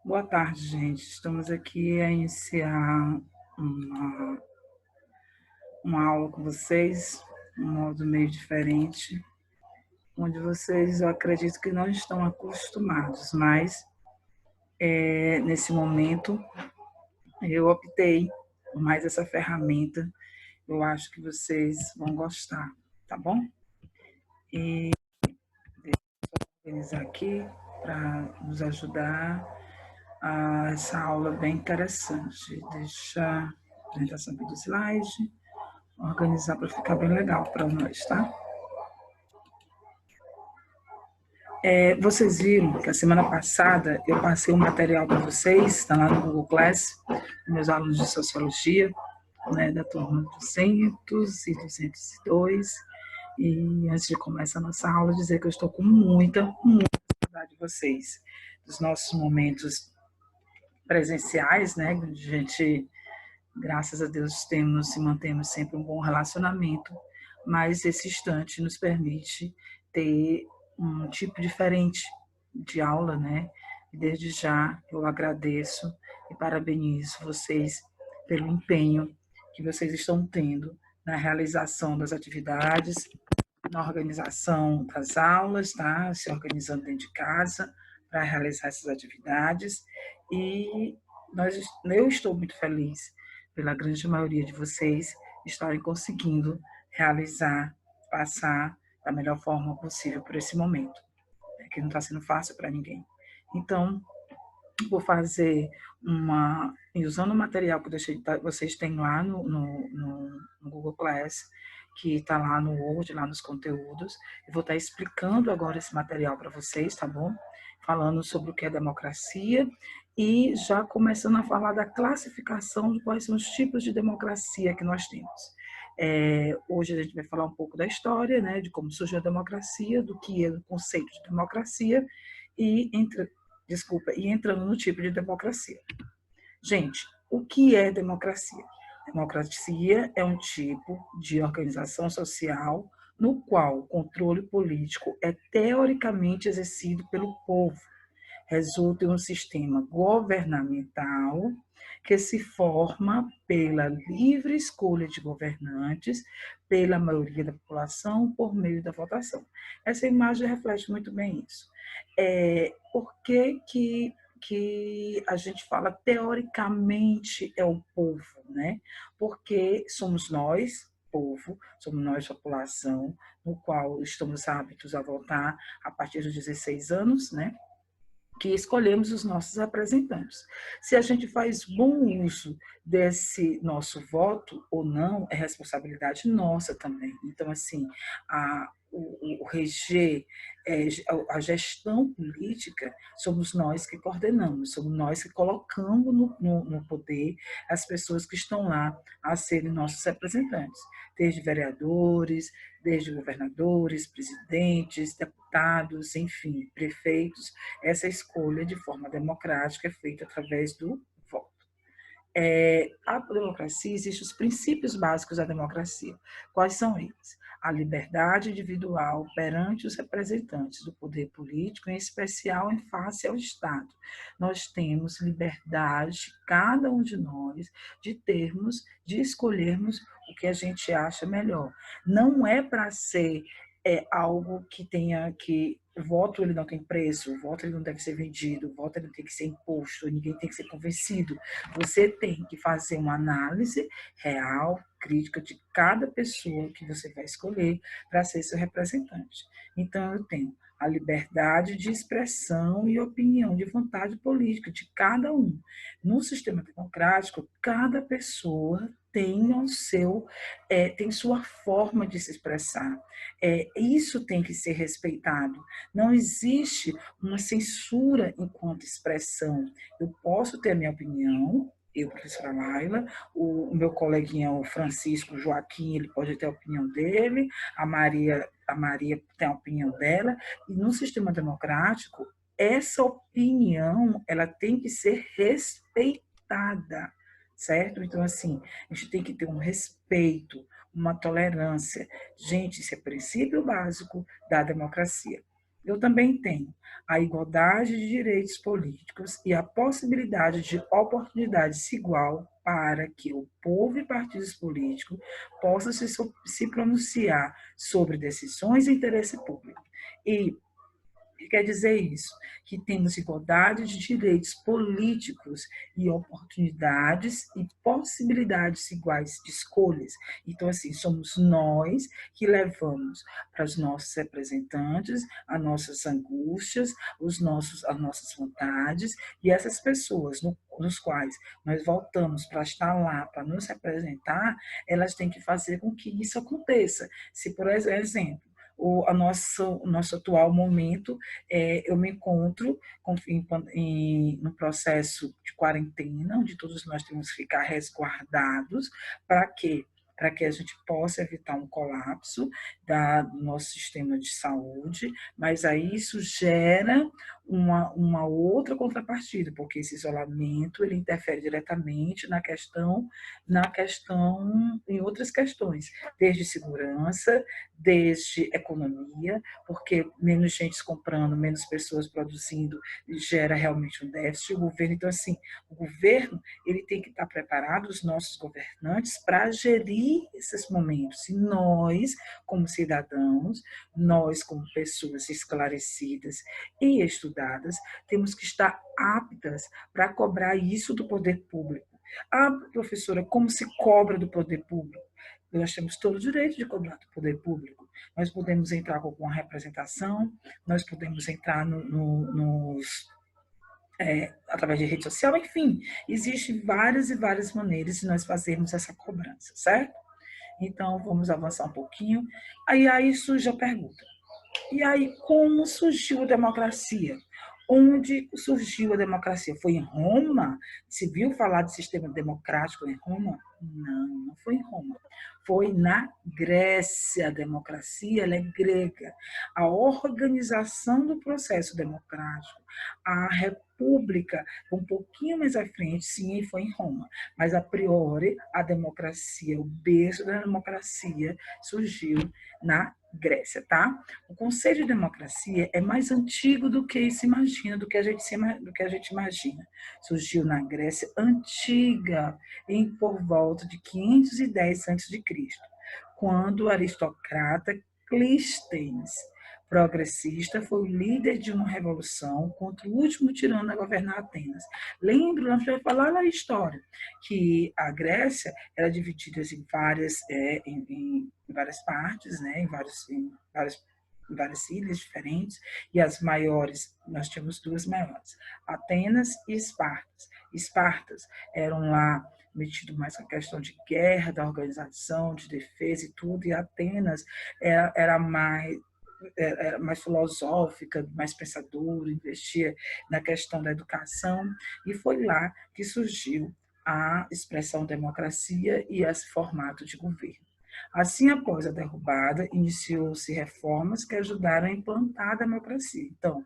Boa tarde, gente. Estamos aqui a iniciar uma, uma aula com vocês, um modo meio diferente, onde vocês, eu acredito que não estão acostumados, mas nesse momento eu optei por mais essa ferramenta. Eu acho que vocês vão gostar, tá bom? E organizar aqui para nos ajudar a essa aula bem interessante. Deixa a apresentação aqui do slide. Organizar para ficar bem legal para nós, tá? Vocês viram que a semana passada eu passei um material para vocês, está lá no Google Class, meus alunos de Sociologia, né, da turma 200 e 202. E antes de começar a nossa aula, dizer que eu estou com muita saudade de vocês, dos nossos momentos presenciais, né, onde a gente, graças a Deus, temos e mantemos sempre um bom relacionamento, mas esse instante nos permite ter um tipo diferente de aula, né? E desde já eu agradeço e parabenizo vocês pelo empenho que vocês estão tendo na realização das atividades, na organização das aulas, tá? Se organizando dentro de casa para realizar essas atividades. E eu estou muito feliz pela grande maioria de vocês estarem conseguindo realizar, passar da melhor forma possível por esse momento, né, que não está sendo fácil para ninguém. Então, vou fazer usando o material que eu deixei, vocês têm lá no Google Class, que está lá no Word, lá nos conteúdos. Eu vou estar explicando agora esse material para vocês, tá bom? Falando sobre o que é democracia e já começando a falar da classificação de quais são os tipos de democracia que nós temos. Hoje a gente vai falar um pouco da história, né, de como surgiu a democracia, do que é o conceito de democracia e e entrando no tipo de democracia. Gente, o que é democracia? Democracia é um tipo de organização social no qual o controle político é teoricamente exercido pelo povo. Resulta em um sistema governamental que se forma pela livre escolha de governantes, pela maioria da população, por meio da votação. Essa imagem reflete muito bem isso. Por que a gente fala teoricamente é o povo, né? Porque somos nós, povo, somos nós, população, no qual estamos aptos a votar a partir dos 16 anos, né? Que escolhemos os nossos representantes. Se a gente faz bom uso desse nosso voto ou não, é responsabilidade nossa também. Então, assim, o reger, a gestão política, somos nós que coordenamos, somos nós que colocamos no poder as pessoas que estão lá a serem nossos representantes, desde vereadores, desde governadores, presidentes, deputados, enfim, prefeitos. Essa escolha de forma democrática é feita através do voto. A democracia, existem os princípios básicos da democracia. Quais são eles? A liberdade individual perante os representantes do poder político, em especial em face ao Estado. Nós temos liberdade, cada um de nós, de escolhermos o que a gente acha melhor. Não é para ser algo que tenha que o voto ele não tem preço, o voto ele não deve ser vendido, o voto ele não tem que ser imposto, ninguém tem que ser convencido. Você tem que fazer uma análise real, crítica de cada pessoa que você vai escolher para ser seu representante. Então, eu tenho a liberdade de expressão e opinião, de vontade política de cada um. No sistema democrático, cada pessoa tem sua forma de se expressar. Isso tem que ser respeitado. Não existe uma censura enquanto expressão. Eu posso ter a minha opinião, eu, professora Laila, o meu coleguinha, o Francisco Joaquim, ele pode ter a opinião dele, a Maria tem a opinião dela, e no sistema democrático, essa opinião, ela tem que ser respeitada, certo? Então, assim, a gente tem que ter um respeito, uma tolerância. Gente, isso é princípio básico da democracia. eu também tenho a igualdade de direitos políticos e a possibilidade de oportunidades igual para que o povo e partidos políticos possam se pronunciar sobre decisões de interesse público. E que quer dizer isso? Que temos igualdade de direitos políticos e oportunidades e possibilidades iguais de escolhas. Então, assim, somos nós que levamos para os nossos representantes as nossas angústias, as nossas vontades, e essas pessoas nos quais nós voltamos para estar lá, para nos representar, elas têm que fazer com que isso aconteça. Se, por exemplo, o nosso atual momento, eu me encontro no processo de quarentena, onde todos nós temos que ficar resguardados. Para quê? Para que a gente possa evitar um colapso do nosso sistema de saúde, mas aí isso gera uma outra contrapartida, porque esse isolamento ele interfere diretamente em outras questões, desde segurança, desde economia, porque menos gente comprando, menos pessoas produzindo, gera realmente um déficit. O governo, então, assim, o governo ele tem que estar preparado, os nossos governantes, para gerir esses momentos. E nós, como cidadãos, nós, como pessoas esclarecidas e estudadas, temos que estar aptas para cobrar isso do poder público. Ah, professora, como se cobra do poder público? Nós temos todo o direito de cobrar do poder público. Nós podemos entrar com uma representação, nós podemos entrar através de rede social, enfim, existem várias e várias maneiras de nós fazermos essa cobrança, certo? Então, vamos avançar um pouquinho. Aí surge a pergunta: e aí, como surgiu a democracia? Onde surgiu a democracia? Foi em Roma? Se viu falar de sistema democrático em Roma? Não, não foi em Roma. Foi na Grécia. A democracia ela é grega. A organização do processo democrático, a república, um pouquinho mais à frente, sim, foi em Roma. Mas, a priori, a democracia, o berço da democracia, surgiu na Grécia, tá? O conceito de democracia é mais antigo do que se imagina, do que a gente imagina. Surgiu na Grécia antiga, por volta de 510 a.C., quando o aristocrata Clístenes, progressista, foi o líder de uma revolução contra o último tirano a governar Atenas. Lembro, nós já falar na história, que a Grécia era dividida em várias partes, né, em várias ilhas diferentes, e as maiores, nós tínhamos duas maiores, Atenas e Espartas. Espartas eram lá metido mais com a questão de guerra, da organização, de defesa e tudo, e Atenas era mais filosófica, mais pensadora, investia na questão da educação, e foi lá que surgiu a expressão democracia e esse formato de governo. Assim, após a derrubada, iniciou-se reformas que ajudaram a implantar a democracia. Então,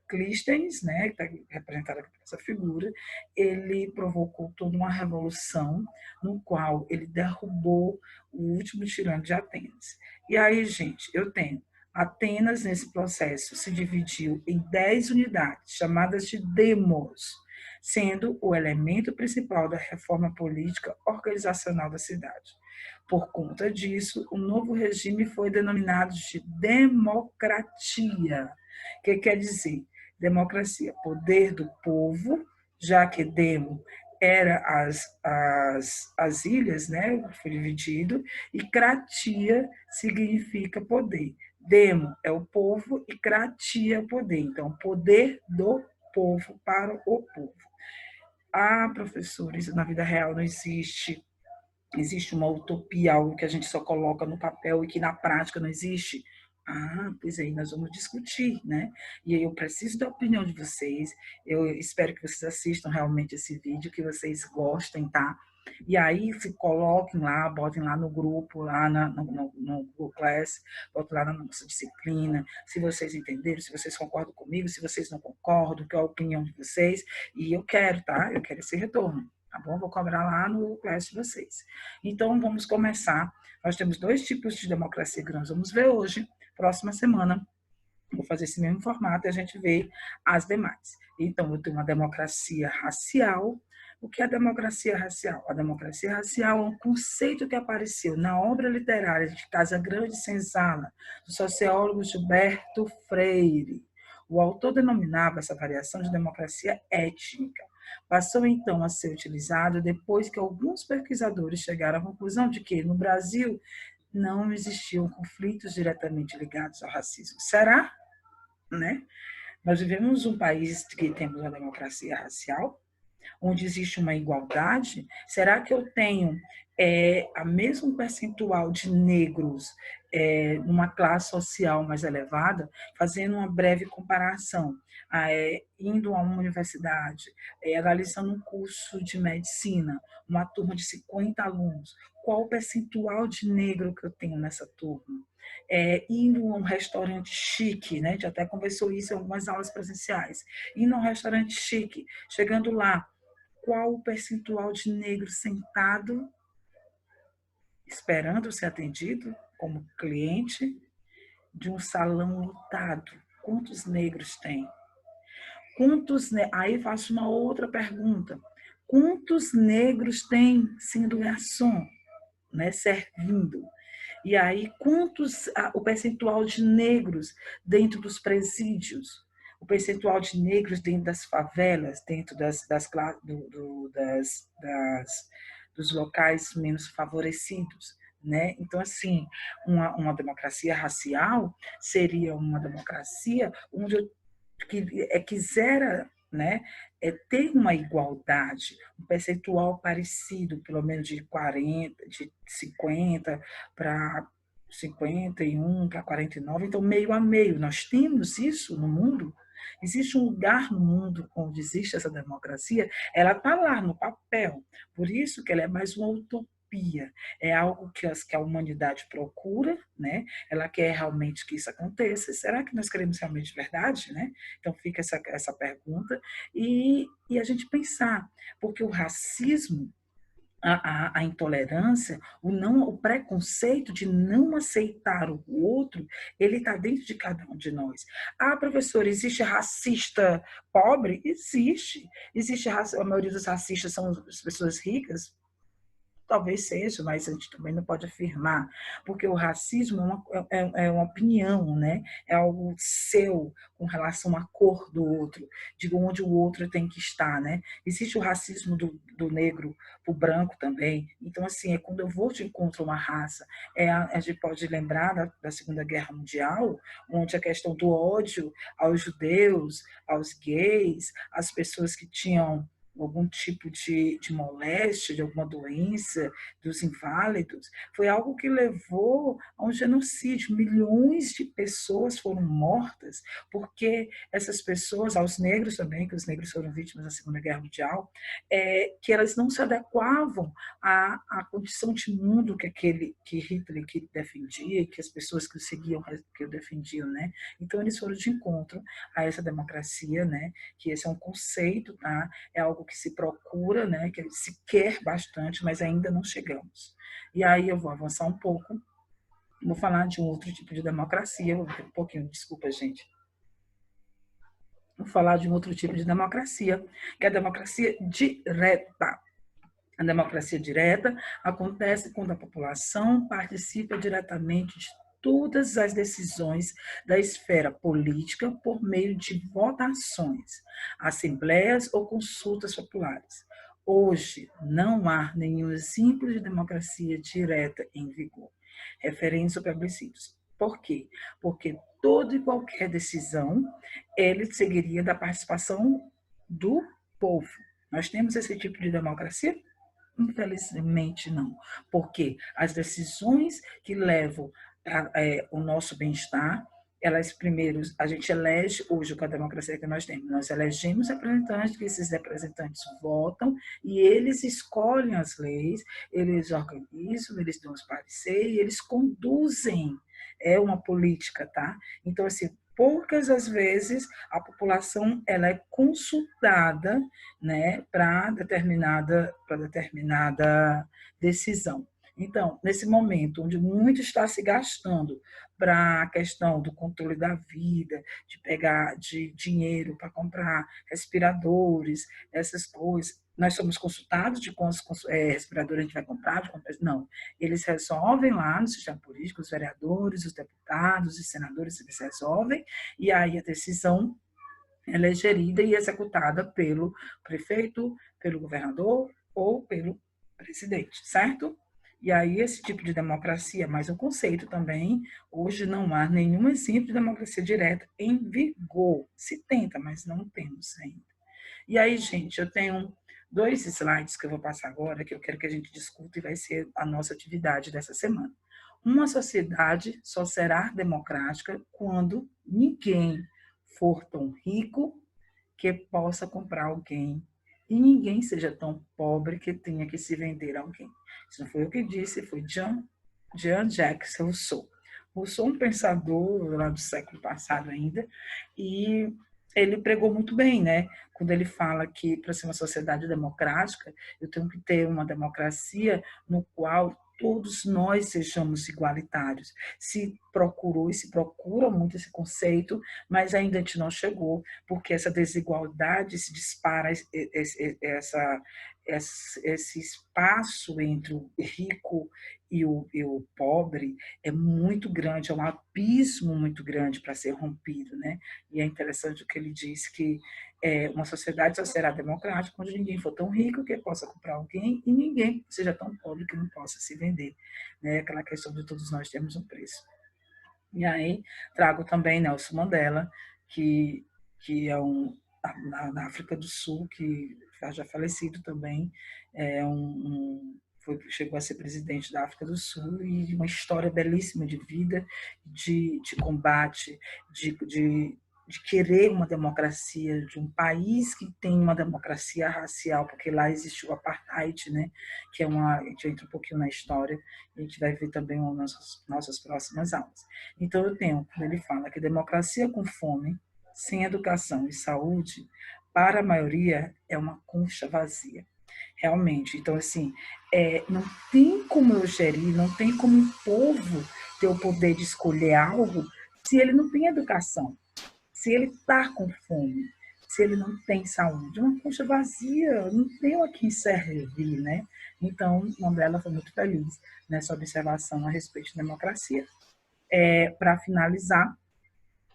Clístenes, né, que está representado aqui por essa figura, ele provocou toda uma revolução no qual ele derrubou o último tirano de Atenas. E aí, gente, eu tenho Atenas, nesse processo, se dividiu em 10 unidades, chamadas de demos, sendo o elemento principal da reforma política organizacional da cidade. Por conta disso, o novo regime foi denominado de democratia, que quer dizer democracia, poder do povo, já que demo era as ilhas, né, foi dividido, e kratia significa poder. Demo é o povo e kratia é o poder. Então, poder do povo para o povo. Ah, professor, isso na vida real não existe. Existe uma utopia, algo que a gente só coloca no papel e que na prática não existe? Ah, pois aí nós vamos discutir, né? E aí eu preciso da opinião de vocês. Eu espero que vocês assistam realmente esse vídeo, que vocês gostem, tá? E aí se coloquem lá, botem lá no grupo, lá no Google Class, botem lá na nossa disciplina, se vocês entenderam, se vocês concordam comigo, se vocês não concordam, qual é a opinião de vocês. E eu quero, tá? Eu quero esse retorno. Tá bom? Vou cobrar lá no Class de vocês. Então, vamos começar. Nós temos dois tipos de democracia que nós vamos ver hoje, próxima semana. Vou fazer esse mesmo formato e a gente vê as demais. Então, eu tenho uma democracia racial. O que é a democracia racial? A democracia racial é um conceito que apareceu na obra literária de Casa Grande e Senzala, do sociólogo Gilberto Freire. O autor denominava essa variação de democracia étnica. Passou então a ser utilizado depois que alguns pesquisadores chegaram à conclusão de que, no Brasil, não existiam conflitos diretamente ligados ao racismo. Será? Né? Nós vivemos um país que temos uma democracia racial, onde existe uma igualdade. Será que eu tenho a mesmo percentual de negros numa classe social mais elevada? Fazendo uma breve comparação, indo a uma universidade, realizando um curso de medicina, uma turma de 50 alunos, qual o percentual de negro que eu tenho nessa turma? Indo a um restaurante chique, né? A gente até conversou isso em algumas aulas presenciais, indo a um restaurante chique, chegando lá, qual o percentual de negros sentado, esperando ser atendido como cliente de um salão lotado? Quantos negros tem? Aí faço uma outra pergunta. Quantos negros tem sendo garçom, né, servindo? E aí, o percentual de negros dentro dos presídios, o percentual de negros dentro das favelas, dentro dos locais menos favorecidos, né? Então, assim, uma democracia racial seria uma democracia onde eu quisera, né, ter uma igualdade, um percentual parecido, pelo menos de 40, de 50 para 51 para 49, então meio a meio. Nós temos isso no mundo. Existe um lugar no mundo onde existe essa democracia, ela está lá no papel, por isso que ela é mais uma utopia, é algo que a humanidade procura, né? Ela quer realmente que isso aconteça. Será que nós queremos realmente verdade, né? Então fica essa pergunta e a gente pensar, porque o racismo, a intolerância, o preconceito de não aceitar o outro, ele está dentro de cada um de nós. Ah, professor, existe racista pobre? Existe. A maioria dos racistas são as pessoas ricas? Talvez seja, mas a gente também não pode afirmar, porque o racismo é uma opinião, né? É algo seu com relação à cor do outro, de onde o outro tem que estar, né? Existe o racismo do negro para o branco também. Então, assim, é quando eu vou de encontro a uma raça. A gente pode lembrar da Segunda Guerra Mundial, onde a questão do ódio aos judeus, aos gays, às pessoas que tinham algum tipo de moléstia, de alguma doença, dos inválidos, foi algo que levou a um genocídio. Milhões de pessoas foram mortas porque essas pessoas, aos negros também, que os negros foram vítimas da Segunda Guerra Mundial, que elas não se adequavam à condição de mundo que Hitler que defendia, que as pessoas que o seguiam, que o defendiam, né? Então eles foram de encontro a essa democracia, né? Que esse é um conceito, tá? É algo que se procura, né, que se quer bastante, mas ainda não chegamos. E aí eu vou avançar um pouco, vou falar de um outro tipo de democracia, vou ter um pouquinho, desculpa, gente. Vou falar de um outro tipo de democracia, que é a democracia direta. A democracia direta acontece quando a população participa diretamente de todas as decisões da esfera política por meio de votações, assembleias ou consultas populares. Hoje, não há nenhum exemplo de democracia direta em vigor, referentes ou plebiscitos. Por quê? Porque toda e qualquer decisão, ele seguiria da participação do povo. Nós temos esse tipo de democracia? Infelizmente, não. Porque as decisões que levam o nosso bem-estar, elas primeiro, a gente elege hoje com a democracia que nós temos, nós elegemos representantes, que esses representantes votam e eles escolhem as leis, eles organizam, eles dão os pareceres, eles conduzem uma política, tá? Então, assim, poucas as vezes a população ela é consultada, né, para determinada decisão. Então, nesse momento onde muito está se gastando para a questão do controle da vida, de pegar de dinheiro para comprar respiradores, essas coisas, nós somos consultados de quantos respiradores a gente vai comprar, não. Eles resolvem lá no sistema político, os vereadores, os deputados, os senadores, eles resolvem, e aí a decisão ela é gerida e executada pelo prefeito, pelo governador ou pelo presidente, certo? E aí esse tipo de democracia, mas o conceito também, hoje não há nenhum exemplo de democracia direta em vigor. Se tenta, mas não temos ainda. E aí, gente, eu tenho 2 slides que eu vou passar agora, que eu quero que a gente discuta e vai ser a nossa atividade dessa semana. Uma sociedade só será democrática quando ninguém for tão rico que possa comprar alguém e ninguém seja tão pobre que tenha que se vender a alguém. Isso não foi eu que disse, foi Jean-Jacques Rousseau. Rousseau é um pensador lá do século passado ainda, e ele pregou muito bem, né? Quando ele fala que para ser uma sociedade democrática, eu tenho que ter uma democracia no qual todos nós sejamos igualitários. Se procurou e se procura muito esse conceito, mas ainda a gente não chegou, porque essa desigualdade se dispara, esse espaço entre o rico e o pobre é muito grande, é um abismo muito grande para ser rompido, né? E é interessante o que ele diz, que uma sociedade só será democrática quando ninguém for tão rico que possa comprar alguém e ninguém seja tão pobre que não possa se vender, né? Aquela questão de todos nós temos um preço. E aí trago também Nelson Mandela, que é na África do Sul, que já falecido também, chegou a ser presidente da África do Sul e uma história belíssima de vida, de combate, de querer uma democracia, de um país que tem uma democracia racial, porque lá existiu o apartheid, né? Que a gente entra um pouquinho na história, e a gente vai ver também nas nossas próximas aulas. Então, eu tenho, quando ele fala que democracia com fome, sem educação e saúde, para a maioria, é uma concha vazia. Realmente. Então, assim, não tem como eu gerir, não tem como um povo ter o poder de escolher algo se ele não tem educação, se ele está com fome, se ele não tem saúde. Uma concha vazia, não tem a quem servir, né? Então, Mandela foi muito feliz nessa observação a respeito de democracia. Para finalizar,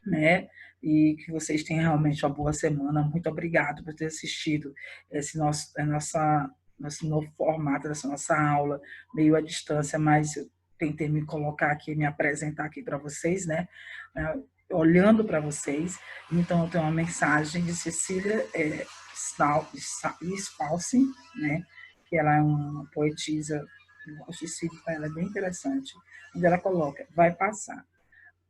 né? E que vocês tenham realmente uma boa semana. Muito obrigado por ter assistido nosso novo formato dessa nossa aula, meio à distância, mas eu tentei me colocar aqui, me apresentar aqui para vocês, né? Olhando para vocês. Então, eu tenho uma mensagem de Cecília Spalsing, né? Que ela é uma poetisa, eu gosto de citar, ela é bem interessante, onde ela coloca: vai passar.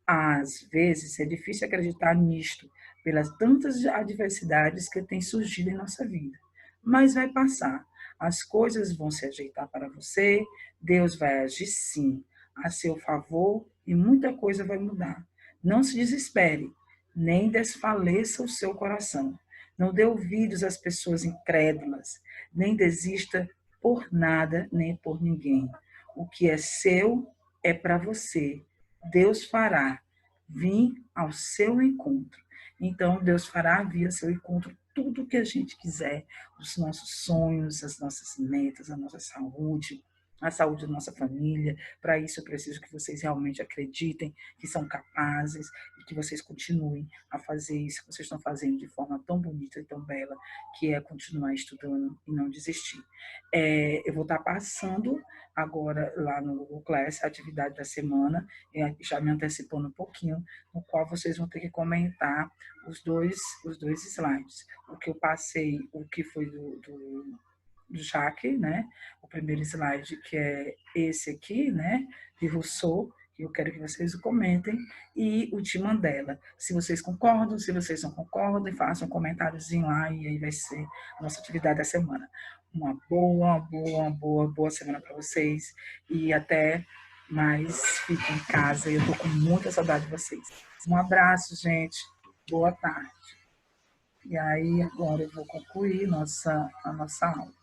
Às vezes é difícil acreditar nisto, pelas tantas adversidades que têm surgido em nossa vida. Mas vai passar. As coisas vão se ajeitar para você, Deus vai agir sim, a seu favor e muita coisa vai mudar. Não se desespere, nem desfaleça o seu coração. Não dê ouvidos às pessoas incrédulas, nem desista por nada nem por ninguém. O que é seu é para você. Deus fará vir ao seu encontro. Então, Deus fará vir ao seu encontro tudo o que a gente quiser, os nossos sonhos, as nossas metas, a saúde da nossa família. Para isso, eu preciso que vocês realmente acreditem que são capazes e que vocês continuem a fazer isso que vocês estão fazendo de forma tão bonita e tão bela, que é continuar estudando e não desistir. Eu vou estar passando agora lá no Google Class a atividade da semana, já me antecipando um pouquinho, no qual vocês vão ter que comentar os dois slides. O que eu passei, o que foi do Jacques, né? O primeiro slide, que é esse aqui, né? De Rousseau, que eu quero que vocês comentem, e o de Mandela. Se vocês concordam, se vocês não concordam, façam um comentáriozinho lá, e aí vai ser a nossa atividade da semana. Uma boa semana para vocês, e até mais. Fiquem em casa, eu estou com muita saudade de vocês. Um abraço, gente. Boa tarde. E aí, agora eu vou concluir a nossa aula.